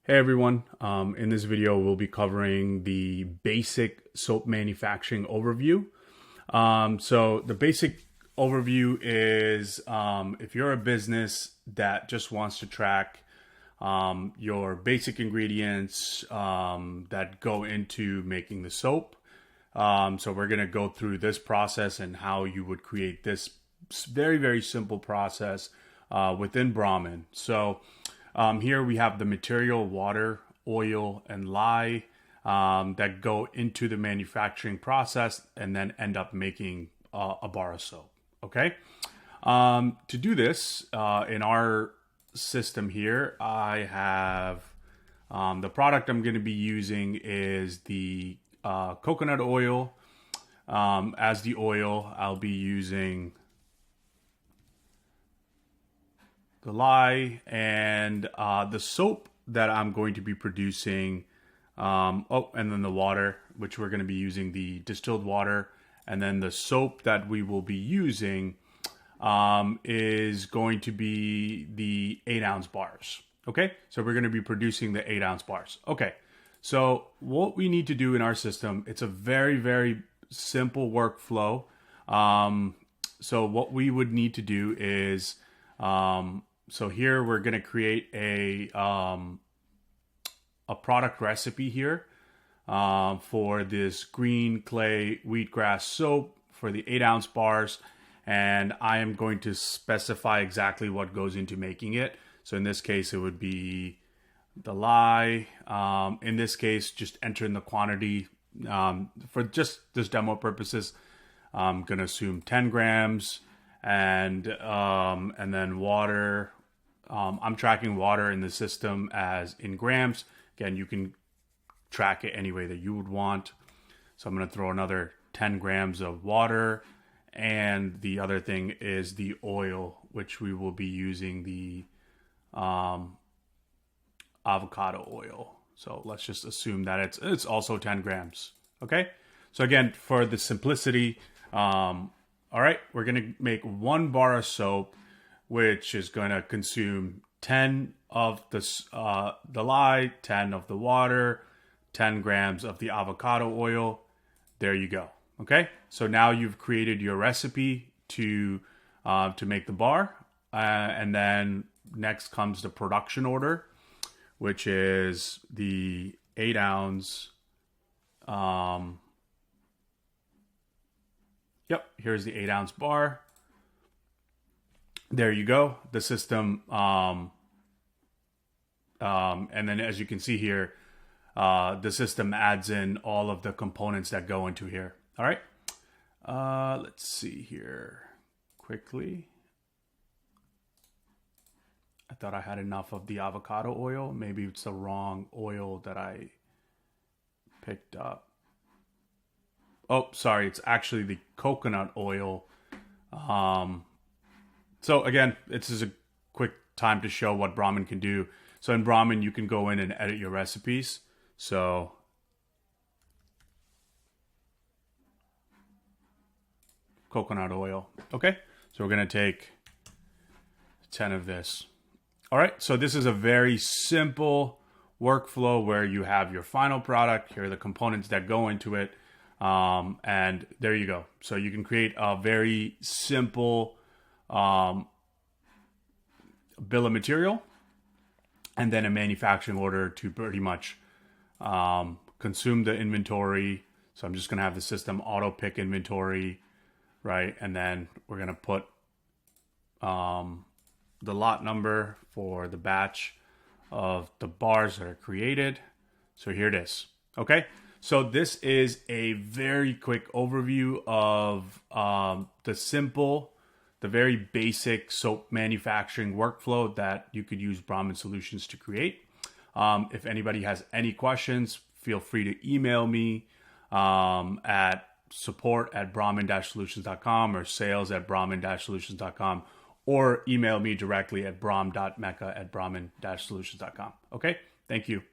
Hey everyone, in this video we'll be covering the basic soap manufacturing overview. So the basic overview is if you're a business that just wants to track your basic ingredients that go into making the soap. So we're going to go through this process and how you would create this very, very simple process within Brahmin. So here we have the material, water, oil, and lye that go into the manufacturing process and then end up making a bar of soap. Okay. To do this, in our system here, I have the product I'm going to be using is the coconut oil. As the oil, I'll be using the lye and the soap that I'm going to be producing. And then the water, which we're going to be using the distilled water. And then the soap that we will be using is going to be the 8-ounce bars. Okay, so we're going to be producing the 8-ounce bars. Okay, so what we need to do in our system, it's a very, very simple workflow. So what we would need to do is, so here we're going to create a product recipe here for this green clay wheatgrass soap for the 8-ounce bars. And I am going to specify exactly what goes into making it. So in this case, it would be the lye. In this case, just enter in the quantity. For just this demo purposes, I'm going to assume 10 grams and then water. I'm tracking water in the system as in grams. Again, you can track it any way that you would want. So I'm going to throw another 10 grams of water. And the other thing is the oil, which we will be using the avocado oil. So let's just assume that it's also 10 grams. Okay. So again, for the simplicity, all right, we're going to make 1 bar of soap, which is going to consume 10 of the lye, 10 of the water, 10 grams of the avocado oil. There you go. Okay, so now you've created your recipe to make the bar, and then next comes the production order, which is the 8-ounce. Yep, here's the 8-ounce bar. There you go. The system, and then as you can see here, the system adds in all of the components that go into here. All right. Let's see here quickly. I thought I had enough of the avocado oil. Maybe it's the wrong oil that I picked up. Oh, sorry. It's actually the coconut oil. So again, this is a quick time to show what Brahmin can do. So in Brahmin, you can go in and edit your recipes. So coconut oil. Okay, so we're going to take 10 of this. All right, so this is a very simple workflow where you have your final product. Here are the components that go into it. And there you go. So you can create a very simple bill of material and then a manufacturing order to pretty much consume the inventory. So I'm just going to have the system auto pick inventory. Right, and then we're going to put the lot number for the batch of the bars that are created. So here it is. Okay, so this is a very quick overview of the very basic soap manufacturing workflow that you could use Brahmin Solutions to create. If anybody has any questions, feel free to email me at support@brahmin-solutions.com or sales@brahmin-solutions.com, or email me directly at brahm.mecca@brahmin-solutions.com. Okay, thank you.